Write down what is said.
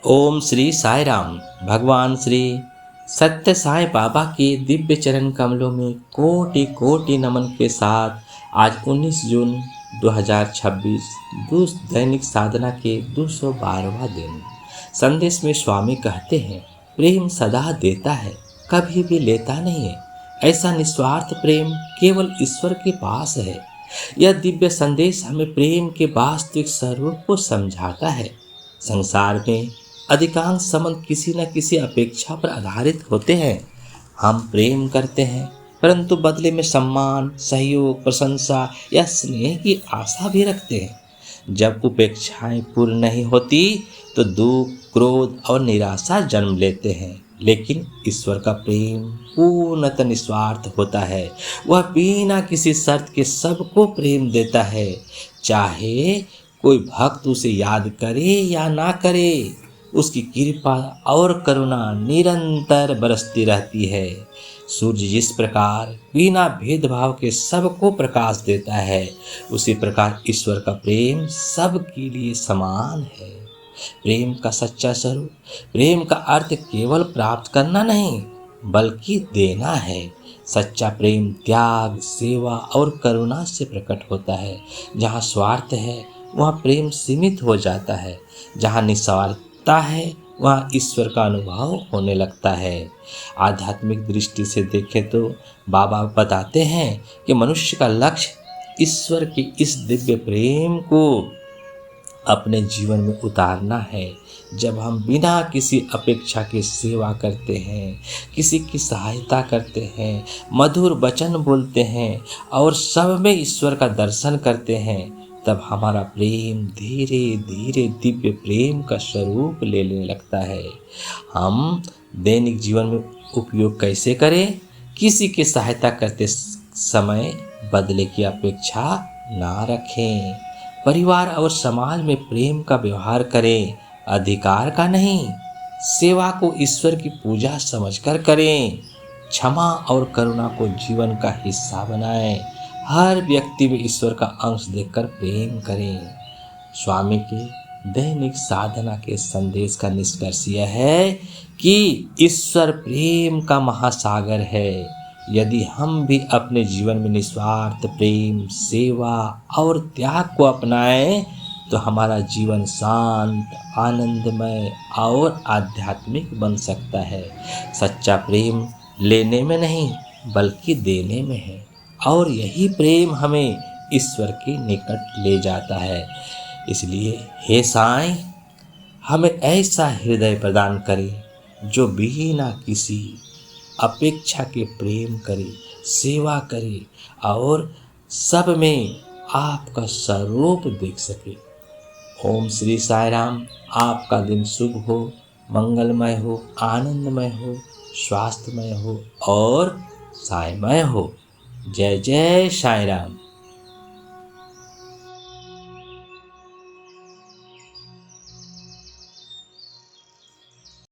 ओम श्री साई राम। भगवान श्री सत्य साई बाबा के दिव्य चरण कमलों में कोटि कोटि नमन के साथ आज 19 जून 2026 दैनिक साधना के 212वां दिन। संदेश में स्वामी कहते हैं, प्रेम सदा देता है, कभी भी लेता नहीं है। ऐसा निस्वार्थ प्रेम केवल ईश्वर के पास है। यह दिव्य संदेश हमें प्रेम के वास्तविक स्वरूप को समझाता है। संसार में अधिकांश संबंध किसी न किसी अपेक्षा पर आधारित होते हैं। हम प्रेम करते हैं, परंतु बदले में सम्मान, सहयोग, प्रशंसा या स्नेह की आशा भी रखते हैं। जब अपेक्षाएं पूर्ण नहीं होती तो दुख, क्रोध और निराशा जन्म लेते हैं। लेकिन ईश्वर का प्रेम पूर्णतः निस्वार्थ होता है। वह बिना किसी शर्त के सबको प्रेम देता है, चाहे कोई भक्त उसे याद करे या ना करे। उसकी कृपा और करुणा निरंतर बरसती रहती है। सूर्य जिस प्रकार बिना भेदभाव के सबको प्रकाश देता है, उसी प्रकार ईश्वर का प्रेम सबके लिए समान है। प्रेम का सच्चा स्वरूप, प्रेम का अर्थ केवल प्राप्त करना नहीं बल्कि देना है। सच्चा प्रेम त्याग, सेवा और करुणा से प्रकट होता है। जहाँ स्वार्थ है वहाँ प्रेम सीमित हो जाता है। जहाँ निस्वार्थता है वहाँ ईश्वर का अनुभव होने लगता है। आध्यात्मिक दृष्टि से देखें तो बाबा बताते हैं कि मनुष्य का लक्ष्य ईश्वर के इस दिव्य प्रेम को अपने जीवन में उतारना है। जब हम बिना किसी अपेक्षा के सेवा करते हैं, किसी की सहायता करते हैं, मधुर वचन बोलते हैं और सब में ईश्वर का दर्शन करते हैं, तब हमारा प्रेम धीरे धीरे दिव्य प्रेम का स्वरूप लेने लगता है। हम दैनिक जीवन में उपयोग कैसे करें? किसी की सहायता करते समय बदले की अपेक्षा ना रखें। परिवार और समाज में प्रेम का व्यवहार करें, अधिकार का नहीं। सेवा को ईश्वर की पूजा समझकर करें। क्षमा और करुणा को जीवन का हिस्सा बनाएं। हर व्यक्ति में ईश्वर का अंश देखकर प्रेम करें। स्वामी के दैनिक साधना के संदेश का निष्कर्ष यह है कि ईश्वर प्रेम का महासागर है। यदि हम भी अपने जीवन में निस्वार्थ प्रेम, सेवा और त्याग को अपनाएं तो हमारा जीवन शांत, आनंदमय और आध्यात्मिक बन सकता है। सच्चा प्रेम लेने में नहीं बल्कि देने में है, और यही प्रेम हमें ईश्वर के निकट ले जाता है। इसलिए हे साईं, हमें ऐसा हृदय प्रदान करे जो बिना किसी अपेक्षा के प्रेम करे, सेवा करे और सब में आपका स्वरूप देख सके। ओम श्री साई राम। आपका दिन शुभ हो, मंगलमय हो, आनंदमय हो, स्वास्थ्यमय हो और साईमय हो। जय जय साई राम।